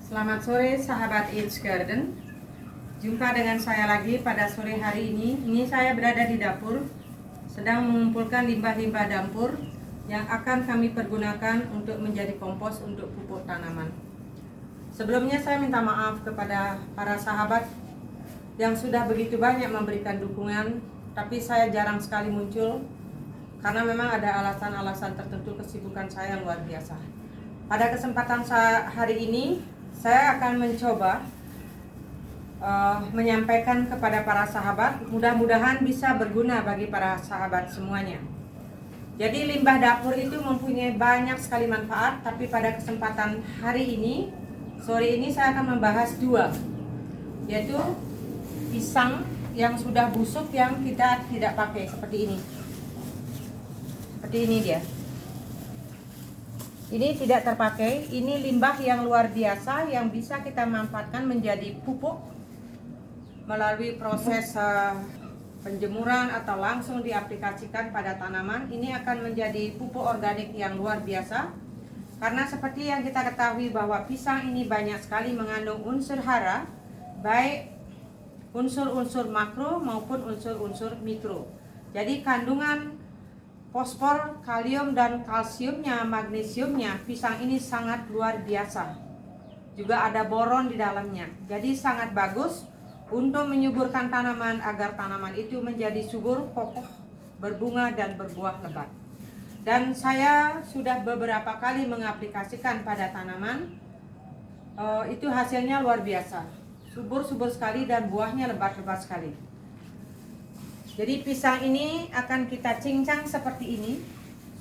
Selamat sore sahabat It's Garden. Jumpa dengan saya lagi pada sore hari ini. Ini saya berada di dapur, sedang mengumpulkan limbah-limbah dapur yang akan kami pergunakan untuk menjadi kompos untuk pupuk tanaman. Sebelumnya saya minta maaf kepada para sahabat yang sudah begitu banyak memberikan dukungan, tapi saya jarang sekali muncul karena memang ada alasan-alasan tertentu kesibukan saya yang luar biasa. Pada kesempatan hari ini saya akan mencoba menyampaikan kepada para sahabat, mudah-mudahan bisa berguna bagi para sahabat semuanya. Jadi limbah dapur itu mempunyai banyak sekali manfaat, tapi pada kesempatan hari ini, sore ini saya akan membahas dua, yaitu pisang yang sudah busuk yang kita tidak pakai, seperti ini. Seperti ini dia. Ini tidak terpakai, ini limbah yang luar biasa yang bisa kita manfaatkan menjadi pupuk melalui proses penjemuran atau langsung diaplikasikan pada tanaman. Ini akan menjadi pupuk organik yang luar biasa, karena seperti yang kita ketahui bahwa pisang ini banyak sekali mengandung unsur hara, baik unsur-unsur makro maupun unsur-unsur mikro. Jadi kandungan fosfor, kalium, dan kalsiumnya, magnesiumnya, pisang ini sangat luar biasa. Juga ada boron di dalamnya. Jadi sangat bagus untuk menyuburkan tanaman agar tanaman itu menjadi subur, kokoh, berbunga, dan berbuah lebat. Dan saya sudah beberapa kali mengaplikasikan pada tanaman, itu hasilnya luar biasa. Subur-subur sekali dan buahnya lebat-lebat sekali. Jadi pisang ini akan kita cincang seperti ini.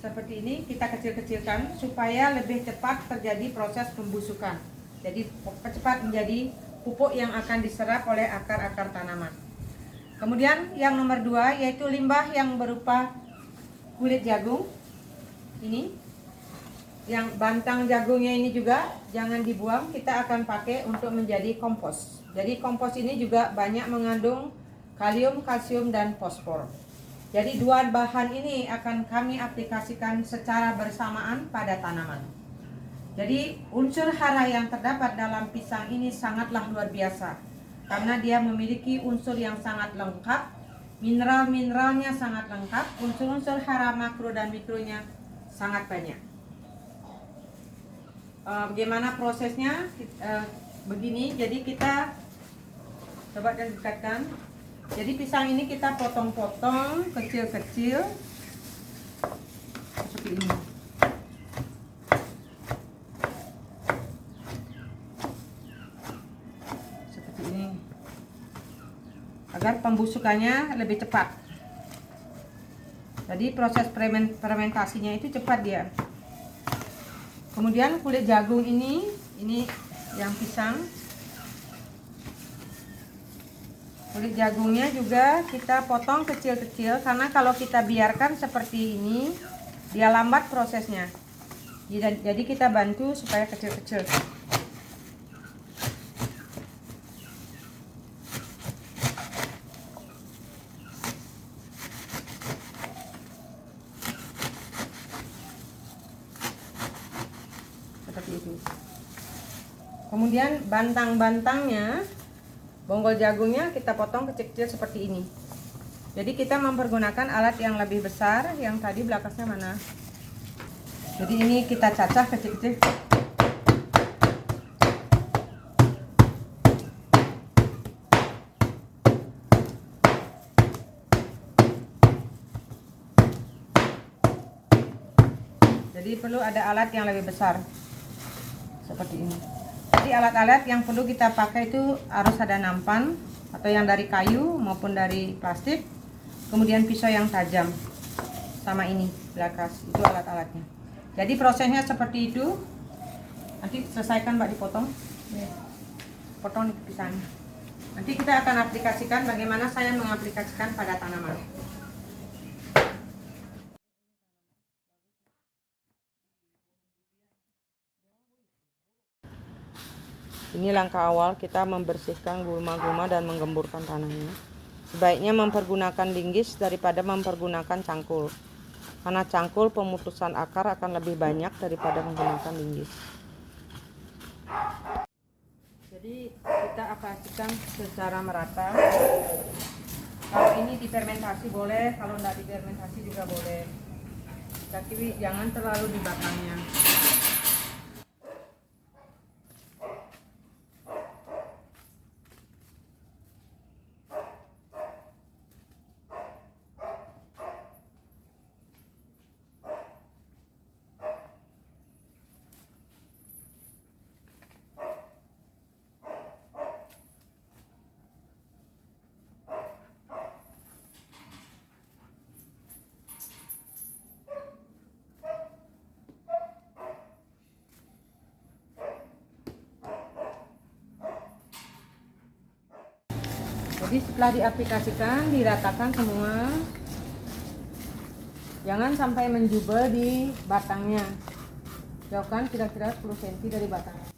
Seperti ini kita kecil-kecilkan supaya lebih cepat terjadi proses pembusukan. Jadi cepat menjadi pupuk yang akan diserap oleh akar-akar tanaman. Kemudian yang nomor 2 yaitu limbah yang berupa kulit jagung. Ini yang bantang jagungnya ini juga jangan dibuang, kita akan pakai untuk menjadi kompos. Jadi kompos ini juga banyak mengandung kalium, kalsium, dan fosfor. Jadi dua bahan ini akan kami aplikasikan secara bersamaan pada tanaman. Jadi unsur hara yang terdapat dalam pisang ini sangatlah luar biasa, karena dia memiliki unsur yang sangat lengkap, mineral-mineralnya sangat lengkap, unsur-unsur hara makro dan mikronya sangat banyak. Bagaimana prosesnya? Begini, jadi kita coba dekatkan. Jadi pisang ini kita potong-potong kecil-kecil seperti ini. Seperti ini. Agar pembusukannya lebih cepat. Jadi proses fermentasinya itu cepat dia. Kemudian kulit jagung ini yang pisang. Kulit jagungnya juga kita potong kecil-kecil, karena kalau kita biarkan seperti ini dia lambat prosesnya. Jadi kita bantu supaya kecil-kecil. Seperti itu. Kemudian bantang-bantangnya, bonggol jagungnya kita potong kecil-kecil seperti ini. Jadi kita mempergunakan alat yang lebih besar. Yang tadi belakangnya mana? Jadi ini kita cacah kecil-kecil. Jadi perlu ada alat yang lebih besar. Seperti ini. Jadi alat-alat yang perlu kita pakai itu harus ada nampan atau yang dari kayu maupun dari plastik. Kemudian pisau yang tajam. Sama ini, belakas. Itu alat-alatnya. Jadi prosesnya seperti itu. Nanti selesaikan Mbak dipotong. Potong pisangnya. Nanti kita akan aplikasikan bagaimana saya mengaplikasikan pada tanaman. Ini langkah awal kita membersihkan gulma-gulma dan menggemburkan tanahnya. Sebaiknya mempergunakan linggis daripada mempergunakan cangkul. Karena cangkul pemutusan akar akan lebih banyak daripada menggunakan linggis. kita aplikasikan secara merata. Kalau ini difermentasi boleh, kalau tidak difermentasi juga boleh. Tapi jangan terlalu di batangnya. Jadi setelah diaplikasikan, diratakan semua, jangan sampai menjubel di batangnya. Jauhkan kira-kira 10 cm dari batangnya.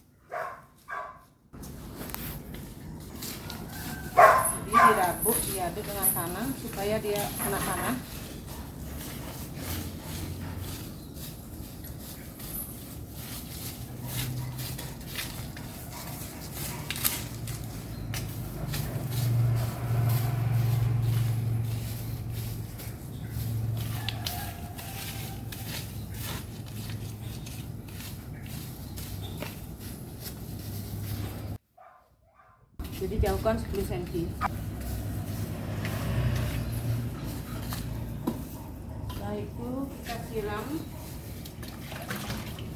Jadi dirabuk, diaduk dengan tanah supaya dia kena tanah. Jadi jauhkan 10 cm. Setelah itu kita siram.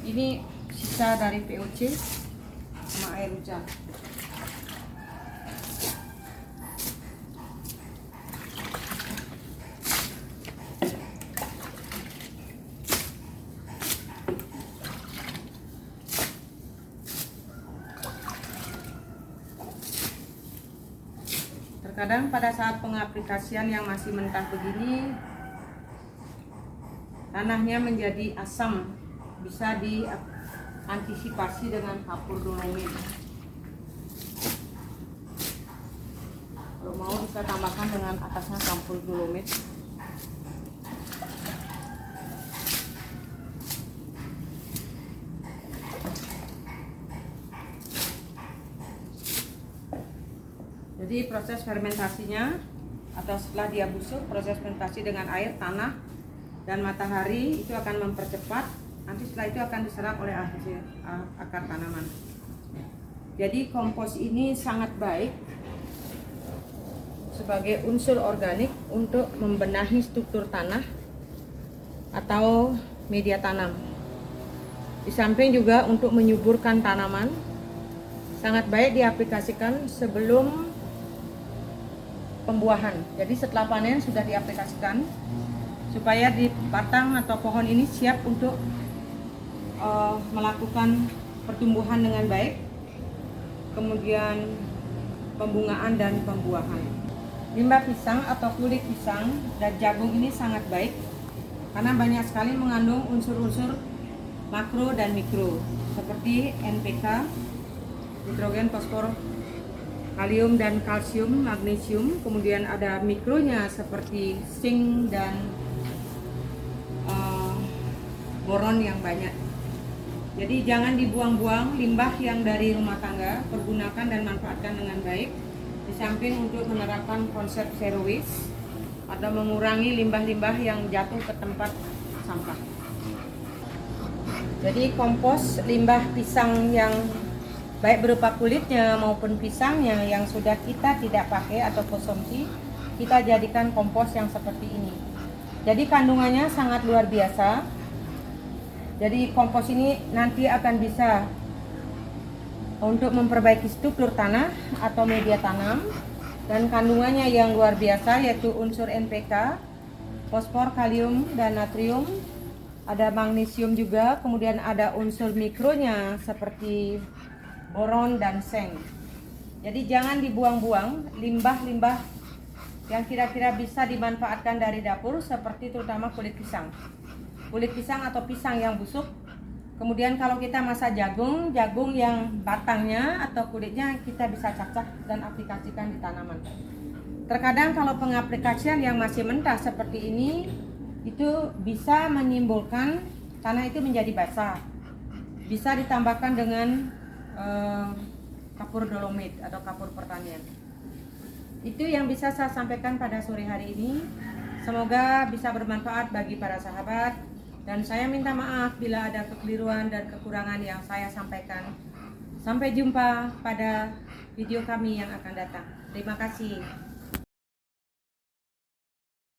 Ini sisa dari POC sama air hujan. Terkadang pada saat pengaplikasian yang masih mentah begini, tanahnya menjadi asam, bisa diantisipasi dengan kapur dolomit. Kalau mau bisa tambahkan dengan atasnya kapur dolomit. Jadi proses fermentasinya atau setelah dia busuk, proses fermentasi dengan air, tanah, dan matahari itu akan mempercepat. Nanti setelah itu akan diserap oleh akar tanaman. Jadi kompos ini sangat baik sebagai unsur organik untuk membenahi struktur tanah atau media tanam. Di samping juga untuk menyuburkan tanaman, sangat baik diaplikasikan sebelum pembuahan. Jadi setelah panen sudah diaplikasikan supaya di batang atau pohon ini siap untuk melakukan pertumbuhan dengan baik, kemudian pembungaan dan pembuahan. Limbah pisang atau kulit pisang dan jagung ini sangat baik karena banyak sekali mengandung unsur-unsur makro dan mikro seperti NPK, nitrogen, fosfor, kalium dan kalsium, magnesium, kemudian ada mikronya seperti zinc dan boron yang banyak. Jadi jangan dibuang-buang limbah yang dari rumah tangga, pergunakan dan manfaatkan dengan baik. Di samping untuk menerapkan konsep zero waste atau mengurangi limbah-limbah yang jatuh ke tempat sampah. Jadi kompos limbah pisang yang baik berupa kulitnya maupun pisangnya yang sudah kita tidak pakai atau konsumsi, kita jadikan kompos yang seperti ini. Jadi kandungannya sangat luar biasa. Jadi kompos ini nanti akan bisa untuk memperbaiki struktur tanah atau media tanam, dan kandungannya yang luar biasa yaitu unsur NPK, fosfor, kalium, dan natrium. Ada magnesium juga, kemudian ada unsur mikronya seperti boron dan seng. Jadi jangan dibuang-buang limbah-limbah yang kira-kira bisa dimanfaatkan dari dapur, seperti terutama kulit pisang atau pisang yang busuk. Kemudian kalau kita masak jagung yang batangnya atau kulitnya kita bisa cacah dan aplikasikan di tanaman. Terkadang kalau pengaplikasian yang masih mentah seperti ini, itu bisa menimbulkan tanah itu menjadi basah. Bisa ditambahkan dengan kapur dolomit atau kapur pertanian. Itu yang bisa saya sampaikan pada sore hari ini. Semoga bisa bermanfaat bagi para sahabat, dan saya minta maaf bila ada kekeliruan dan kekurangan yang saya sampaikan. Sampai jumpa pada video kami yang akan datang. Terima kasih.